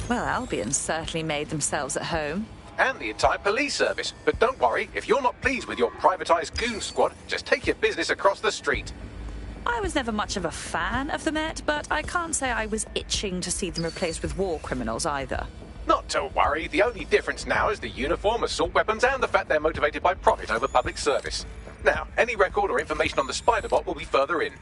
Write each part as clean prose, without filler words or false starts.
Well, Albion's certainly made themselves at home. And the entire police service. But don't worry, if you're not pleased with your privatised goon squad, just take your business across the street. I was never much of a fan of the Met, but I can't say I was itching to see them replaced with war criminals either. Not to worry, the only difference now is the uniform, assault weapons, and the fact they're motivated by profit over public service. Now, any record or information on the Spider-Bot will be further in.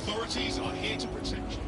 Authorities are here to protect you.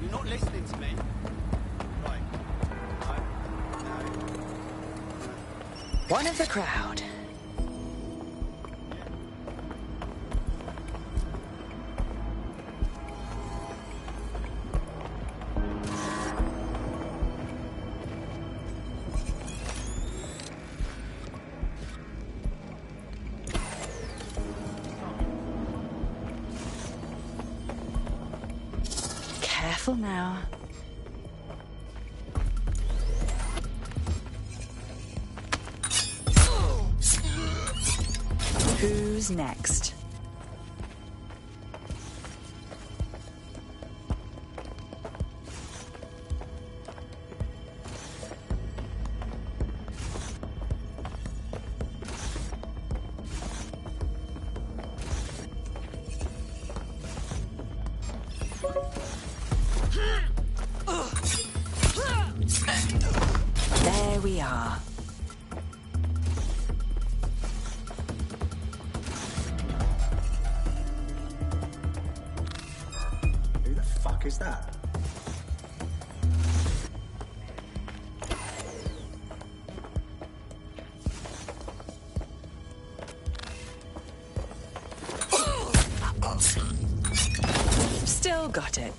You're not listening to me. Right. No. One of the crowd. Careful now. Who's next? There we are. Who the fuck is that? Still got it.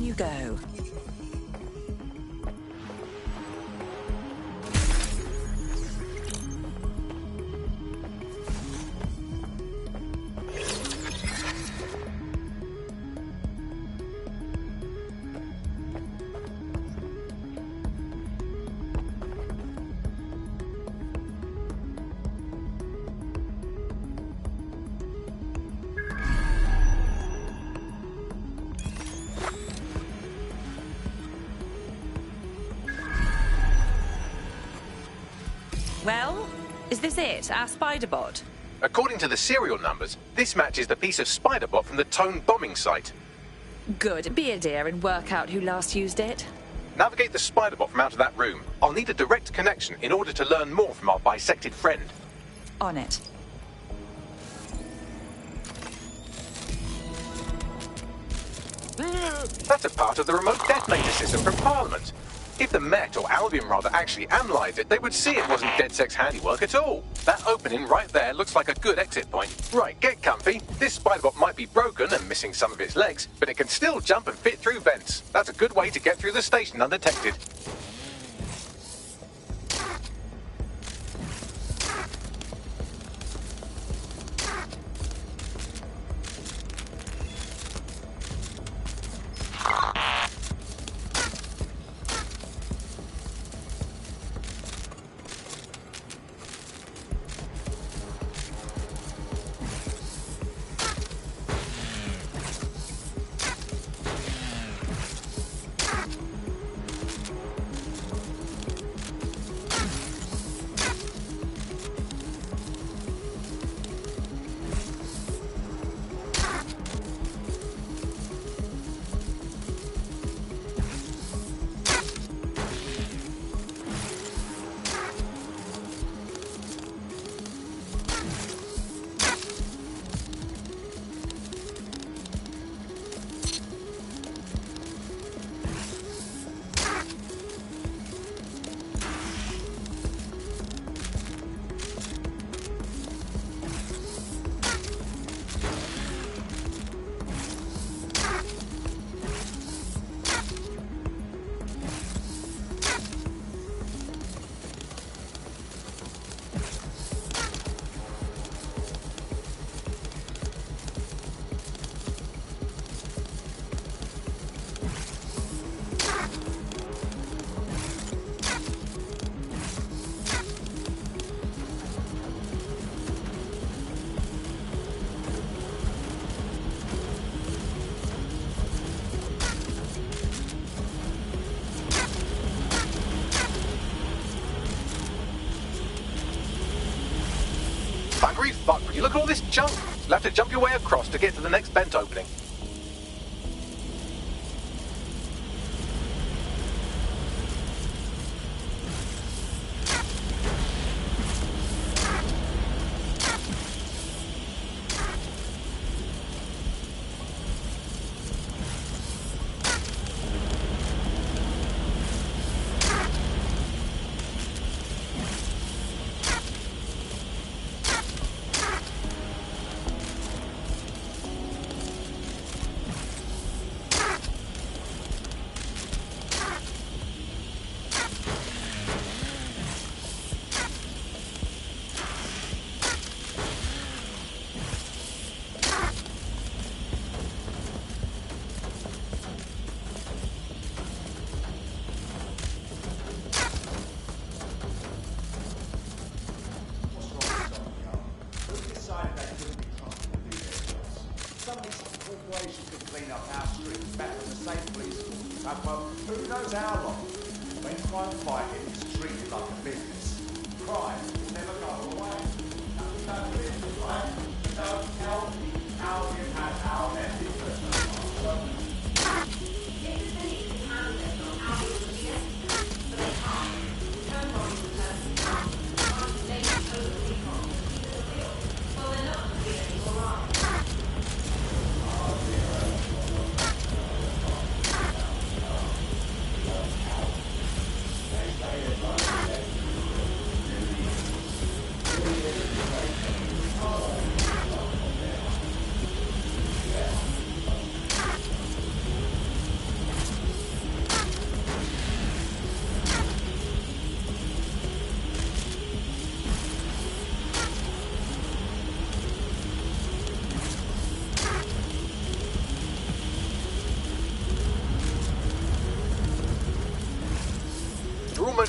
you go. Well, is this it, our spider bot? According to the serial numbers, this matches the piece of spider bot from the Tone bombing site. Good. Be a dear and work out who last used it. Navigate the spider bot from out of that room. I'll need a direct connection in order to learn more from our bisected friend. On it. That's a part of the remote detonator system from Parliament. If the Met, or Albion rather, actually analysed it, they would see it wasn't DedSec's handiwork at all. That opening right there looks like a good exit point. Right, get comfy. This spiderbot might be broken and missing some of its legs, but it can still jump and fit through vents. That's a good way to get through the station undetected. Fuck, you look at all this junk. You'll have to jump your way across to get to the next vent opening. Who knows how long? When crime fighting is treated like a business, crime will never go away. Don't live, right? Don't tell me how you had our message.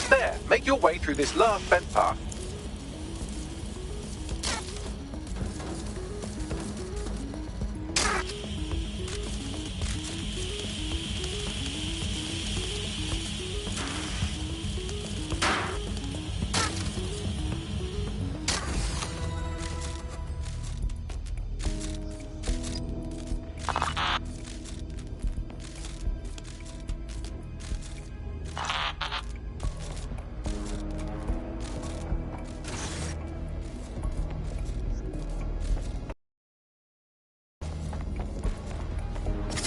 Almost there. Make your way through this last bent path.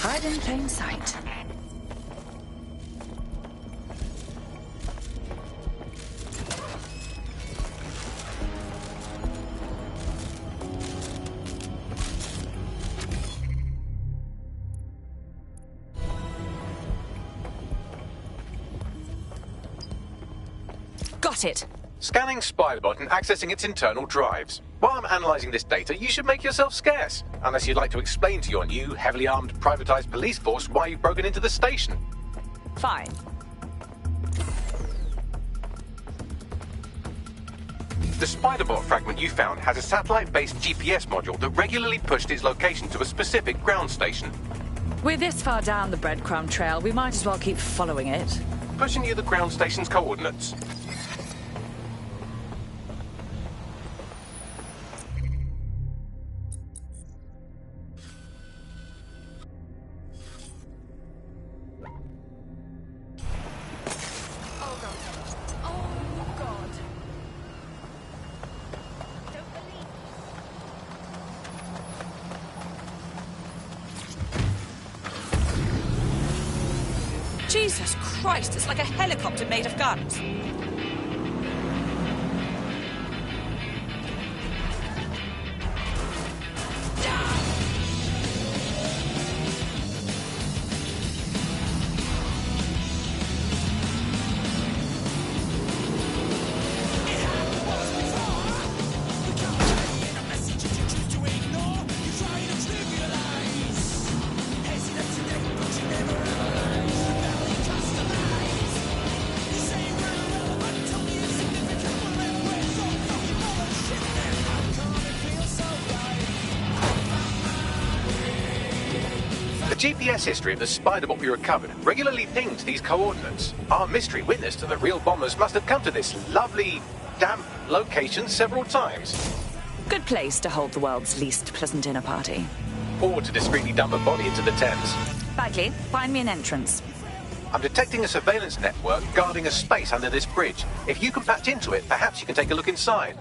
Hide in plain sight. Got it. Scanning Spiderbot and accessing its internal drives. While I'm analysing this data, you should make yourself scarce. Unless you'd like to explain to your new, heavily armed, privatised police force why you've broken into the station. Fine. The Spiderbot fragment you found has a satellite-based GPS module that regularly pushed its location to a specific ground station. We're this far down the breadcrumb trail, we might as well keep following it. Pushing you the ground station's coordinates. Jesus Christ, it's like a helicopter made of guns. The GPS history of the Spiderbot we recovered regularly pinged these coordinates. Our mystery witness to the real bombers must have come to this lovely, damp location several times. Good place to hold the world's least pleasant dinner party. Or to discreetly dump a body into the Thames. Bagley, find me an entrance. I'm detecting a surveillance network guarding a space under this bridge. If you can patch into it, perhaps you can take a look inside.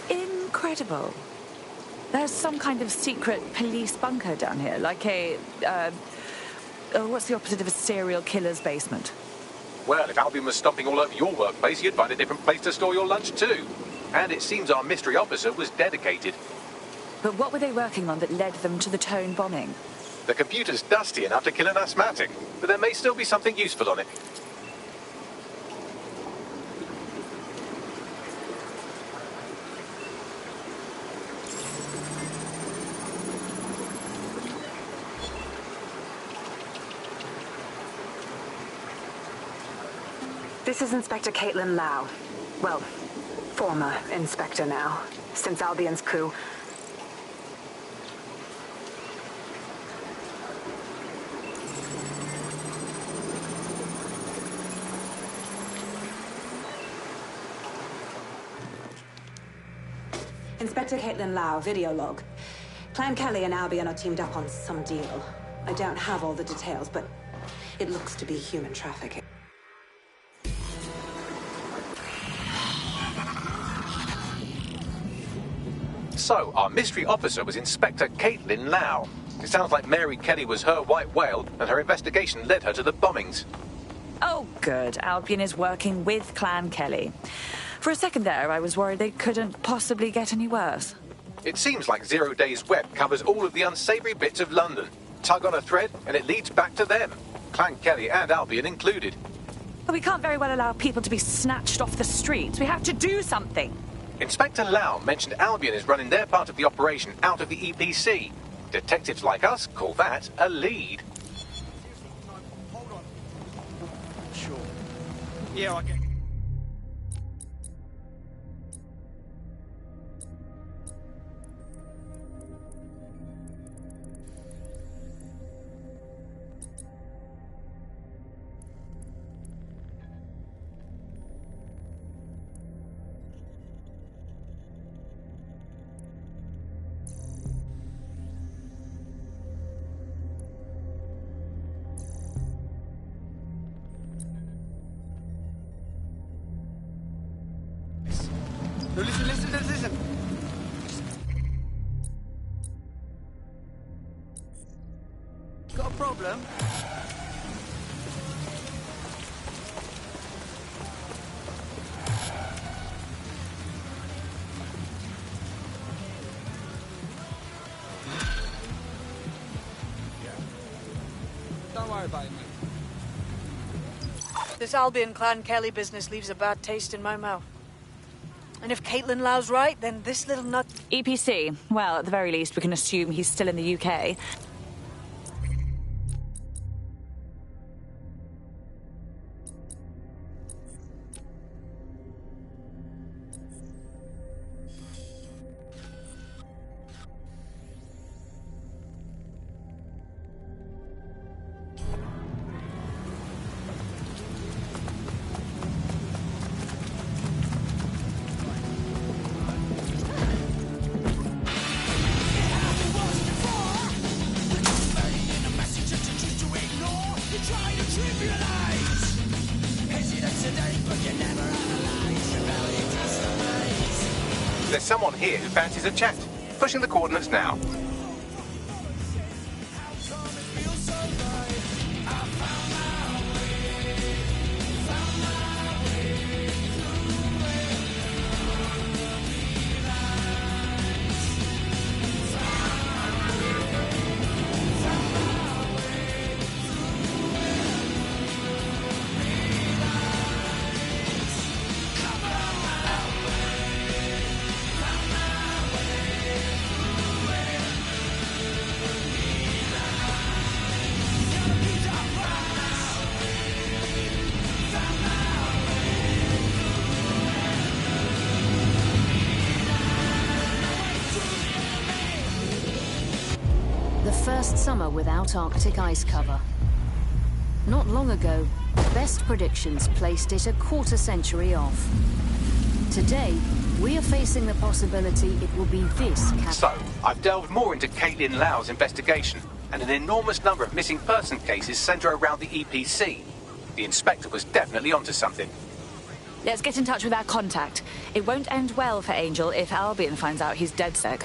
Incredible. There's some kind of secret police bunker down here, like a, what's the opposite of a serial killer's basement? Well, if Albion was stomping all over your workplace, you'd find a different place to store your lunch too. And it seems our mystery officer was dedicated. But what were they working on that led them to the Tone bombing? The computer's dusty enough to kill an asthmatic, but there may still be something useful on it. This is Inspector Caitlin Lau. Well, former inspector now, since Albion's coup. Inspector Caitlin Lau, video log. Clan Kelly and Albion are teamed up on some deal. I don't have all the details, but it looks to be human trafficking. So, our mystery officer was Inspector Caitlin Lau. It sounds like Mary Kelly was her white whale, and her investigation led her to the bombings. Oh, good. Albion is working with Clan Kelly. For a second there, I was worried they couldn't possibly get any worse. It seems like 0 Days Web covers all of the unsavoury bits of London. Tug on a thread, and it leads back to them. Clan Kelly and Albion included. But we can't very well allow people to be snatched off the streets. We have to do something. Inspector Lau mentioned Albion is running their part of the operation out of the EPC. Detectives like us call that a lead. Hold on. Sure. Yeah, I get. No, listen. Got a problem? Don't worry about it, mate. This Albion Clan Kelly business leaves a bad taste in my mouth. And if Caitlin Lau's right, then this little nut... EPC. Well, at the very least, we can assume he's still in the UK. There's someone here who fancies a chat. Pushing the coordinates now. First summer without Arctic ice cover. Not long ago, best predictions placed it a quarter century off. Today, we are facing the possibility it will be this. So, I've delved more into Caitlin Lau's investigation, and an enormous number of missing person cases centre around the EPC. The inspector was definitely onto something. Let's get in touch with our contact. It won't end well for Angel if Albion finds out he's dead sick.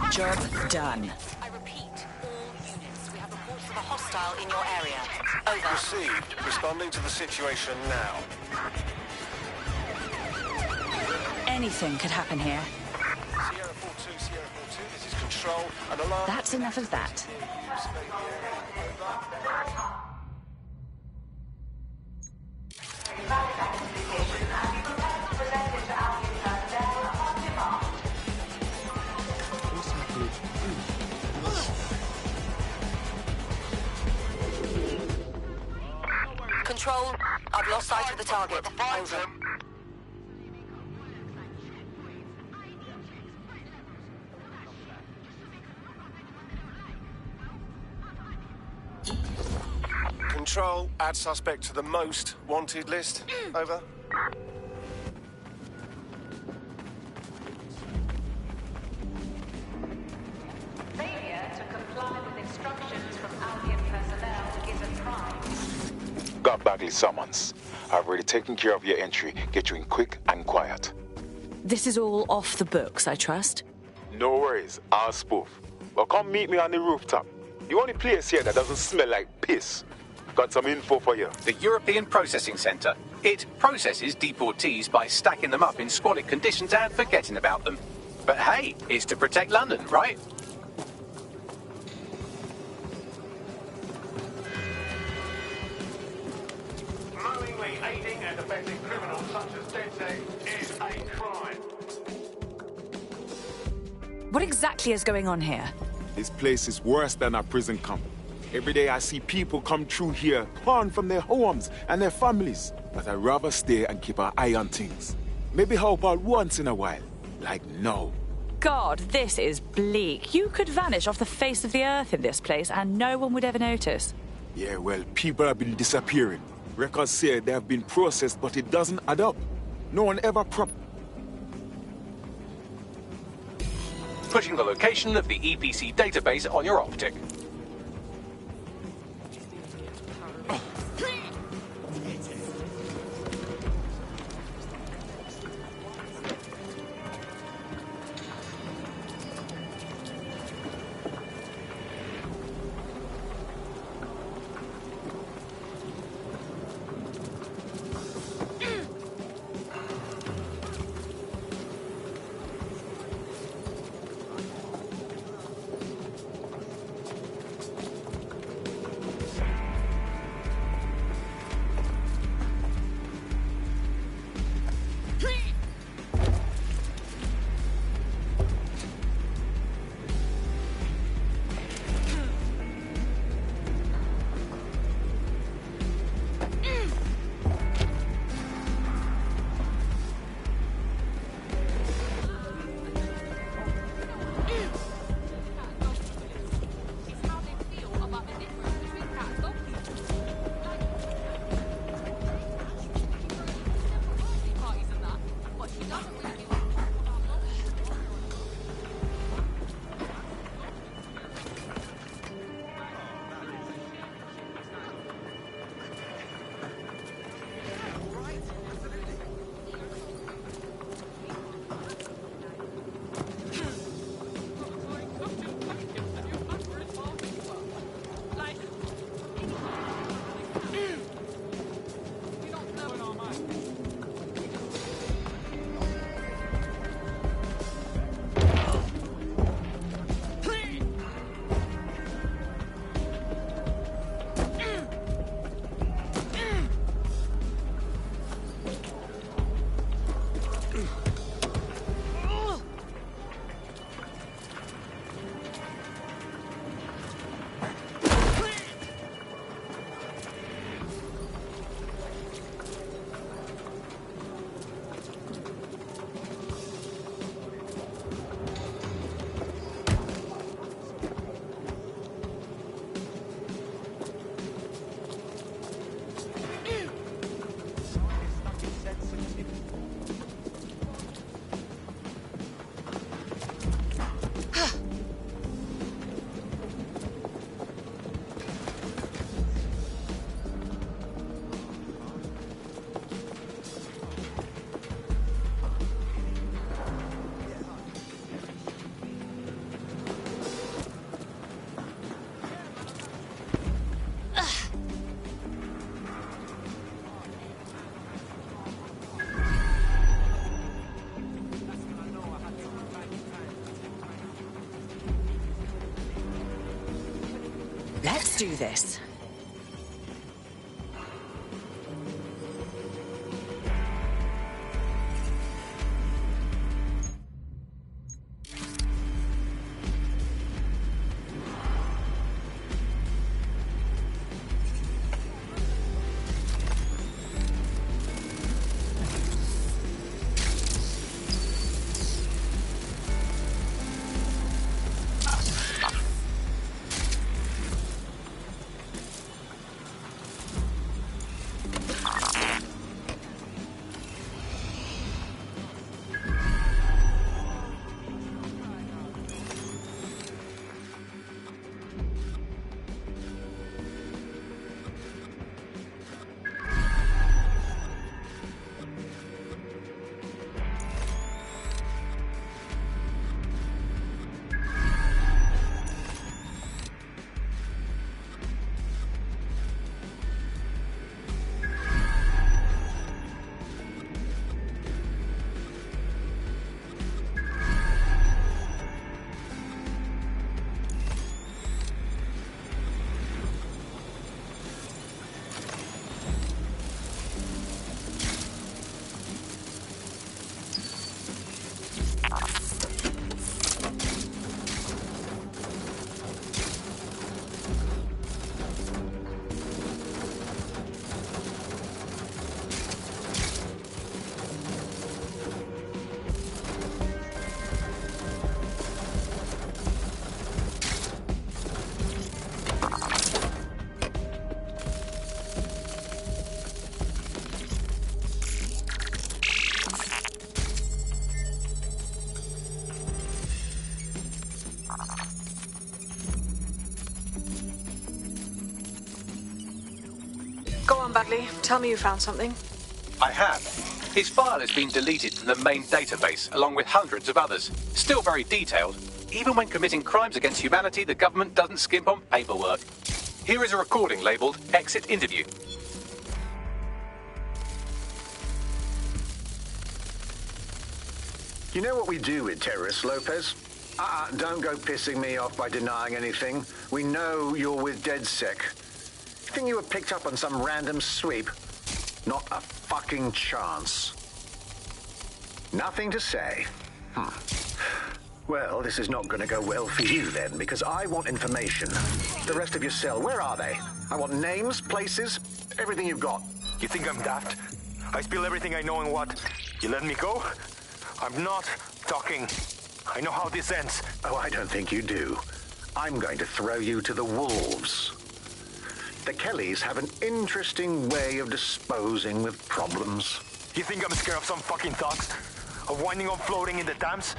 Job done. I repeat, all units. We have reports of a hostile hostile in your area. Over. Received. Responding to the situation now. Anything could happen here. Sierra 4-2, Sierra 4-2, this is Control. An alarm... That's enough of that. Control, I've lost sight of the target. Over. Control, add suspect to the most wanted list. Over. Failure to comply with instructions from Albion personnel is a crime. Got Bagley summons. I've already taken care of your entry. Get you in quick and quiet. This is all off the books, I trust. No worries, I'll spoof. Well, come meet me on the rooftop. The only place here that doesn't smell like piss. Got some info for you. The European Processing Centre. It processes deportees by stacking them up in squalid conditions and forgetting about them. But hey, it's to protect London, right? Knowingly aiding and abetting criminals such as DedSec is a crime. What exactly is going on here? This place is worse than a prison camp. Every day I see people come through here, torn from their homes and their families. But I'd rather stay and keep an eye on things. Maybe help out once in a while. Like now. God, this is bleak. You could vanish off the face of the earth in this place and no one would ever notice. Yeah, well, people have been disappearing. Records say they have been processed, but it doesn't add up. No one ever Putting the location of the EPC database on your optic. do this. Go on, Bagley. Tell me you found something. I have. His file has been deleted from the main database, along with hundreds of others. Still very detailed. Even when committing crimes against humanity, the government doesn't skimp on paperwork. Here is a recording labelled Exit Interview. You know what we do with terrorists, Lopez? Don't go pissing me off by denying anything. We know you're with DedSec. You think you were picked up on some random sweep? Not a fucking chance. Nothing to say. Well, this is not going to go well for you then, because I want information. The rest of your cell, where are they? I want names, places, everything you've got. You think I'm daft? I spill everything I know and what? You let me go? I'm not talking. I know how this ends. Oh, I don't think you do. I'm going to throw you to the wolves. The Kellys have an interesting way of disposing with problems. You think I'm scared of some fucking thugs? Of winding up floating in the dams?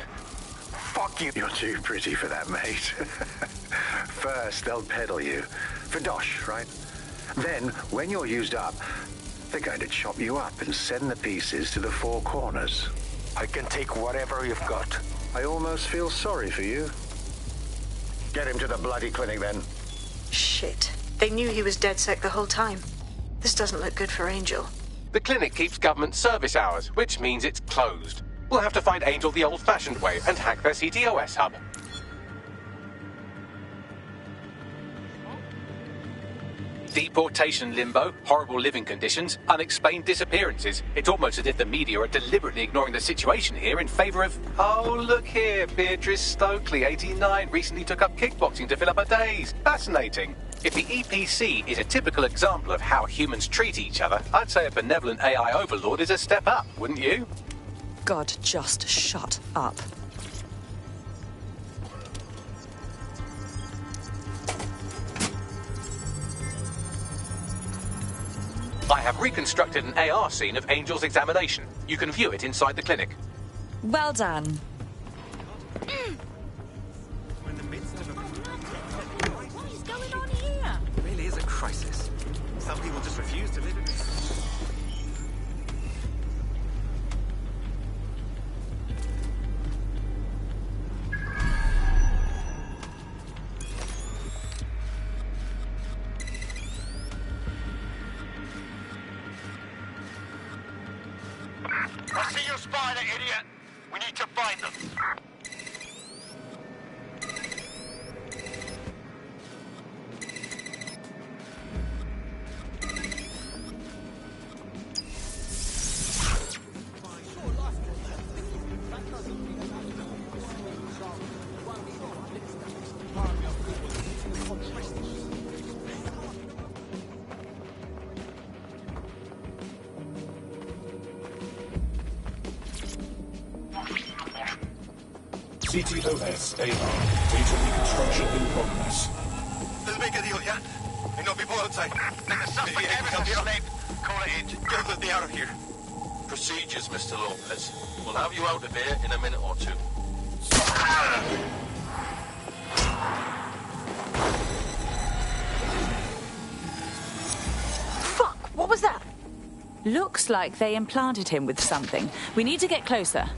Fuck you. You're too pretty for that, mate. First, they'll peddle you. For dosh, right? Then, when you're used up, they're going to chop you up and send the pieces to the four corners. I can take whatever you've got. I almost feel sorry for you. Get him to the bloody clinic, then. Shit. They knew he was DedSec the whole time. This doesn't look good for Angel. The clinic keeps government service hours, which means it's closed. We'll have to find Angel the old-fashioned way and hack their CTOS hub. Deportation limbo, horrible living conditions, unexplained disappearances. It's almost as if the media are deliberately ignoring the situation here in favour of... Oh, look here, Beatrice Stokely, 89, recently took up kickboxing to fill up her days. Fascinating. If the EPC is a typical example of how humans treat each other, I'd say a benevolent AI overlord is a step up, wouldn't you? God, just shut up. I have reconstructed an AR scene of Angel's examination. You can view it inside the clinic. Well done. What is going on here? It really is a crisis. Some people just refuse to live in it. I see your spider, idiot. We need to find them. CTOS AR. Data reconstruction in progress. Let's make a deal, yeah? Ain't no people outside. Then the suspect ever asleep. Call it in. Get the out of here. Procedures, Mr. Lopez. We'll have you out of here in a minute or two. Fuck! What was that? Looks like they implanted him with something. We need to get closer.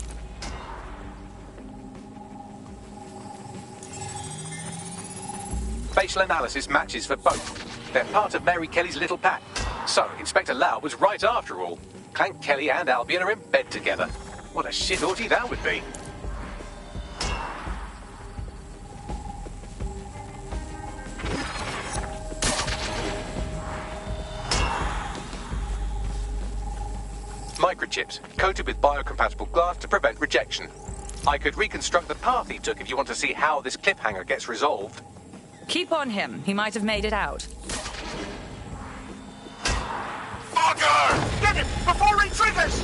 Facial analysis matches for both. They're part of Mary Kelly's little pack. So, Inspector Lau was right after all. Clank Kelly and Albion are in bed together. What a shit orgy that would be. Microchips, coated with biocompatible glass to prevent rejection. I could reconstruct the path he took if you want to see how this cliffhanger gets resolved. Keep on him. He might have made it out. Fucker! Get him before he triggers!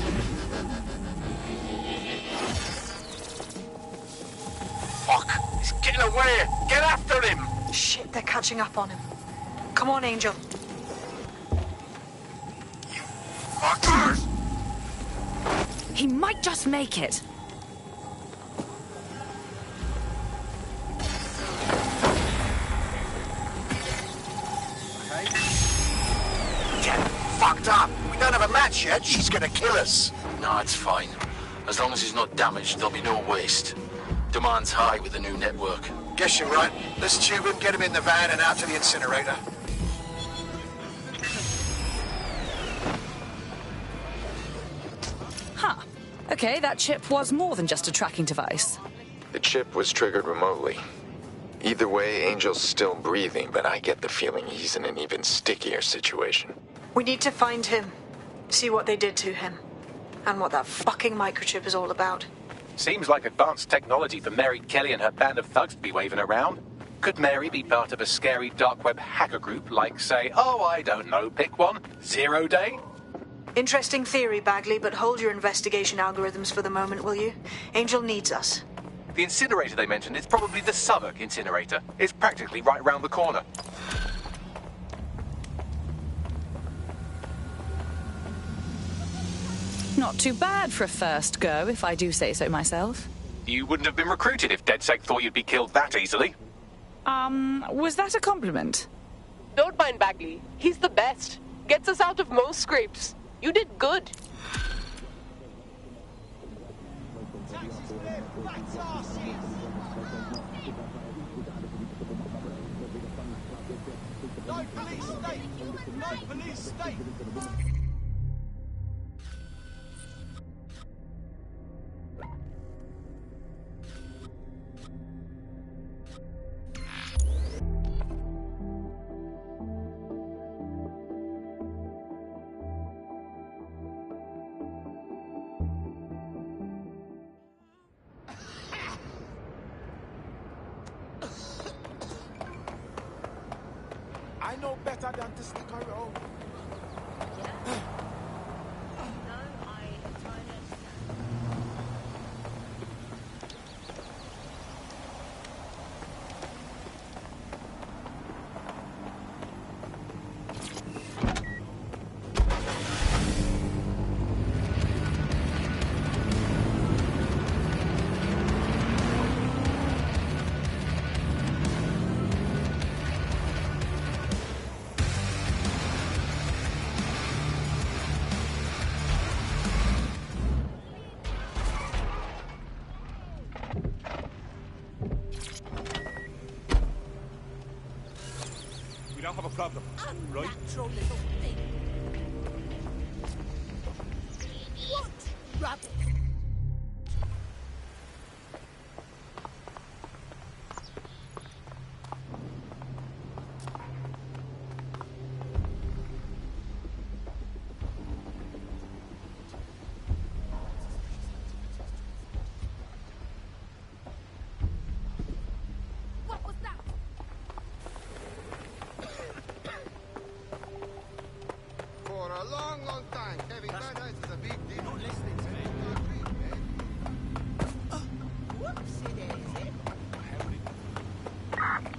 Fuck! He's getting away! Get after him! Shit, they're catching up on him. Come on, Angel. Fuckers! He might just make it. Get fucked up! We don't have a match yet. She's gonna kill us. No, it's fine. As long as he's not damaged, there'll be no waste. Demand's high with the new network. Guess you're right. Let's tube him, get him in the van and out to the incinerator. Huh. Okay, that chip was more than just a tracking device. The chip was triggered remotely. Either way, Angel's still breathing, but I get the feeling he's in an even stickier situation. We need to find him. See what they did to him. And what that fucking microchip is all about. Seems like advanced technology for Mary Kelly and her band of thugs to be waving around. Could Mary be part of a scary dark web hacker group like, say, oh, I don't know, pick one, 0 Day? Interesting theory, Bagley, but hold your investigation algorithms for the moment, will you? Angel needs us. The incinerator they mentioned is probably the Southwark incinerator. It's practically right round the corner. Not too bad for a first go, if I do say so myself. You wouldn't have been recruited if DedSec thought you'd be killed that easily. Was that a compliment? Don't mind Bagley. He's the best. Gets us out of most scrapes. You did good. No police state! No police state! I know better than to stick around. We don't have a problem, right? Unnatural little thing. What rubbish? What was that? For a long, long time, having bad eyes is a big deal. Not listening to me.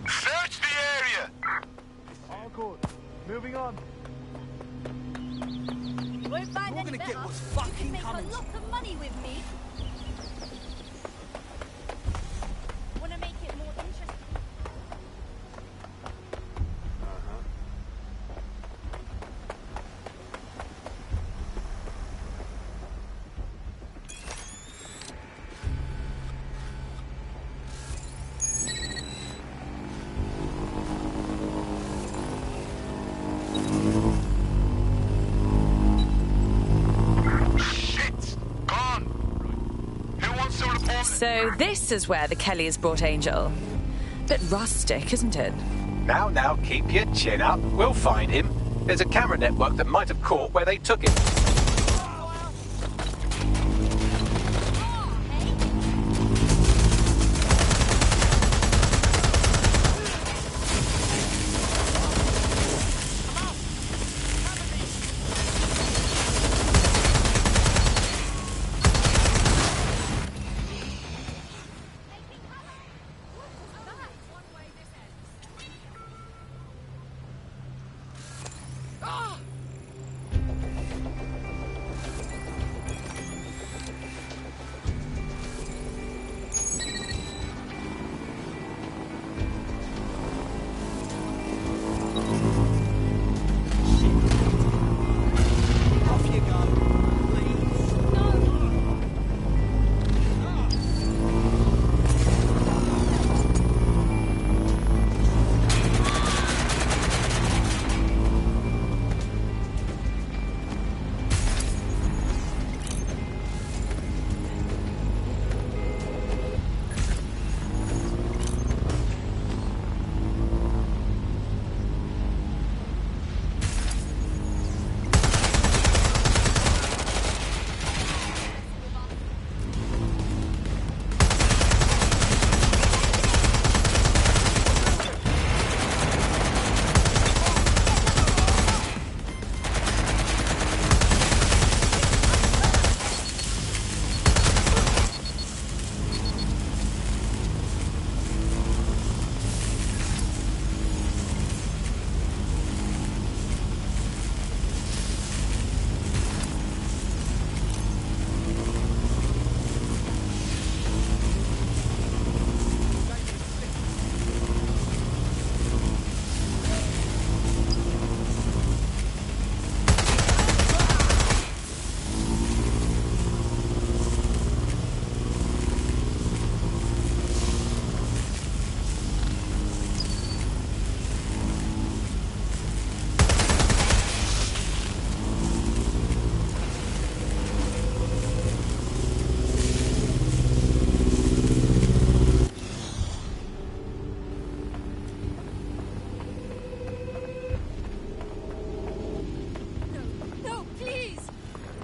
Search the area! All good. Moving on. You won't find You're any gonna get better. what's You fucking can make coming a to lot of money with me. Wanna make it more interesting? So this is where the Kellys brought Angel. Bit rustic, isn't it? Now, keep your chin up. We'll find him. There's a camera network that might have caught where they took him.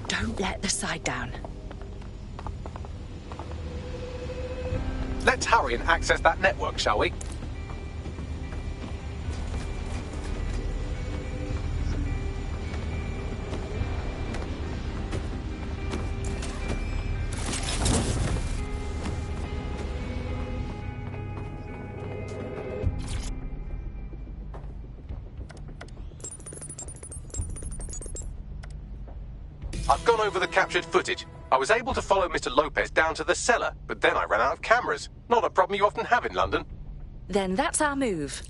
Don't let the side down. Let's hurry and access that network, shall we? I've gone over the captured footage. I was able to follow Mr. Lopez down to the cellar, but then I ran out of cameras. Not a problem you often have in London. Then that's our move.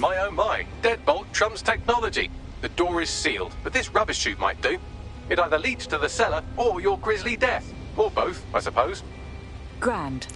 My oh my, deadbolt trumps technology. The door is sealed, but this rubbish chute might do. It either leads to the cellar or your grisly death. Or both, I suppose. Grand.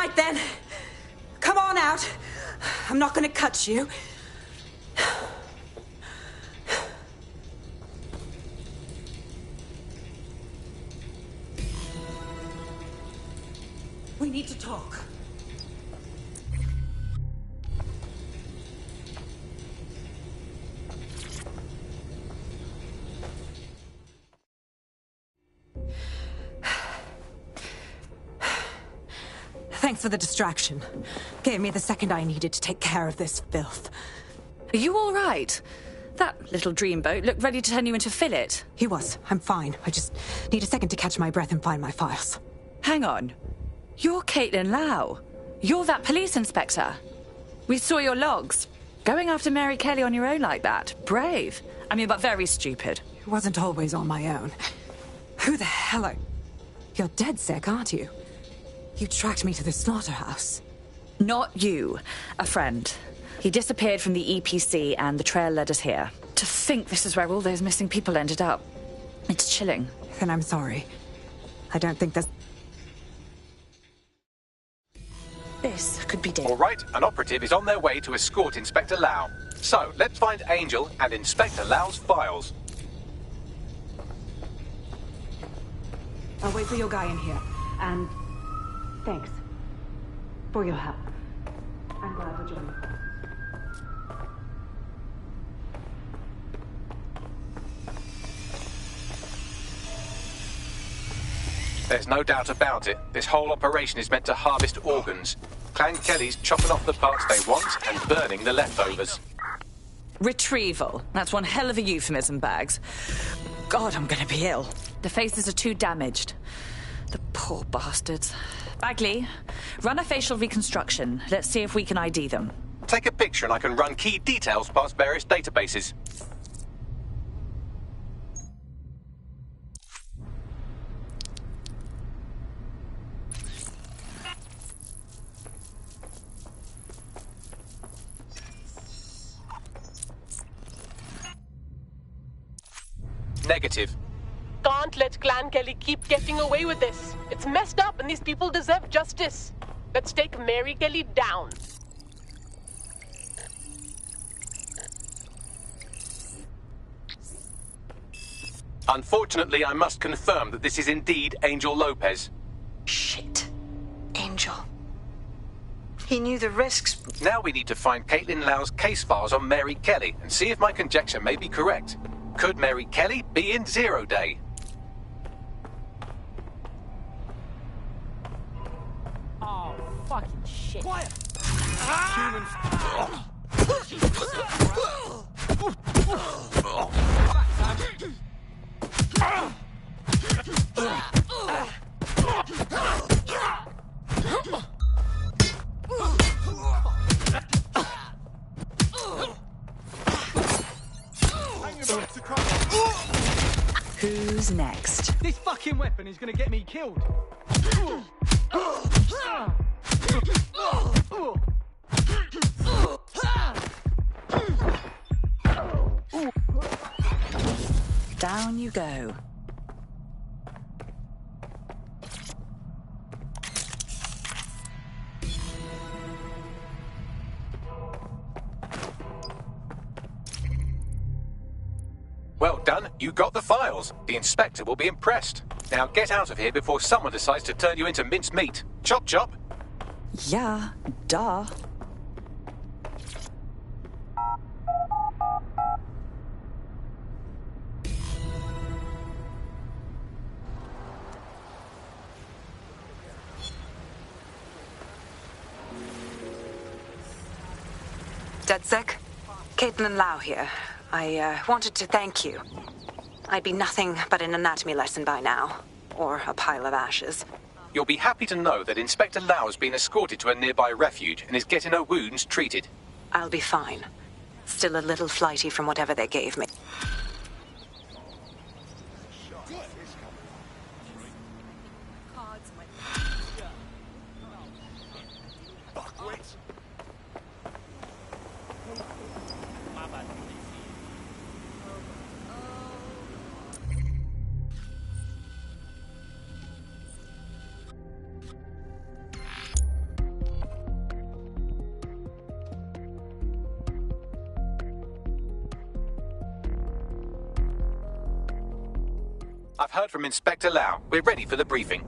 right then. Come on out. I'm not gonna cut you. We need to talk. Thanks for the distraction. Gave me the second I needed to take care of this filth. Are you all right? That little dreamboat looked ready to turn you into fillet. He was. I'm fine. I just need a second to catch my breath and find my files. Hang on. You're Caitlin Lau. You're that police inspector. We saw your logs. Going after Mary Kelly on your own like that. Brave. I mean, but very stupid. It wasn't always on my own. Who the hell are... You're dead sick, aren't you? You tracked me to the slaughterhouse. Not you. A friend. He disappeared from the EPC and the trail led us here. To think this is where all those missing people ended up. It's chilling. Then I'm sorry. I don't think there's... This could be dangerous. All right, an operative is on their way to escort Inspector Lau. So, let's find Angel and Inspector Lau's files. I'll wait for your guy in here. And... thanks. For your help. I'm glad we're joining. There's no doubt about it. This whole operation is meant to harvest organs. Clan Kelly's chopping off the parts they want and burning the leftovers. Retrieval. That's one hell of a euphemism, Bags. God, I'm gonna be ill. The faces are too damaged. The poor bastards. Bagley, run a facial reconstruction. Let's see if we can ID them. Take a picture and I can run key details past various databases. Negative. Can't let Clan Kelly keep getting away with this. It's messed up and these people deserve justice. Let's take Mary Kelly down. Unfortunately, I must confirm that this is indeed Angel Lopez. Shit. Angel. He knew the risks. Now we need to find Caitlin Lau's case files on Mary Kelly and see if my conjecture may be correct. Could Mary Kelly be in Zero Day? Oh, fucking shit. Quiet! Who's next? This fucking weapon is gonna get me killed. Down you go. Well done, you got the files. The inspector will be impressed. Now get out of here before someone decides to turn you into minced meat. Chop chop. Yeah, duh. DedSec? Caitlin Lau here. I wanted to thank you. I'd be nothing but an anatomy lesson by now. Or a pile of ashes. You'll be happy to know that Inspector Lau has been escorted to a nearby refuge and is getting her wounds treated. I'll be fine. Still a little flighty from whatever they gave me. I've heard from Inspector Lau. We're ready for the briefing.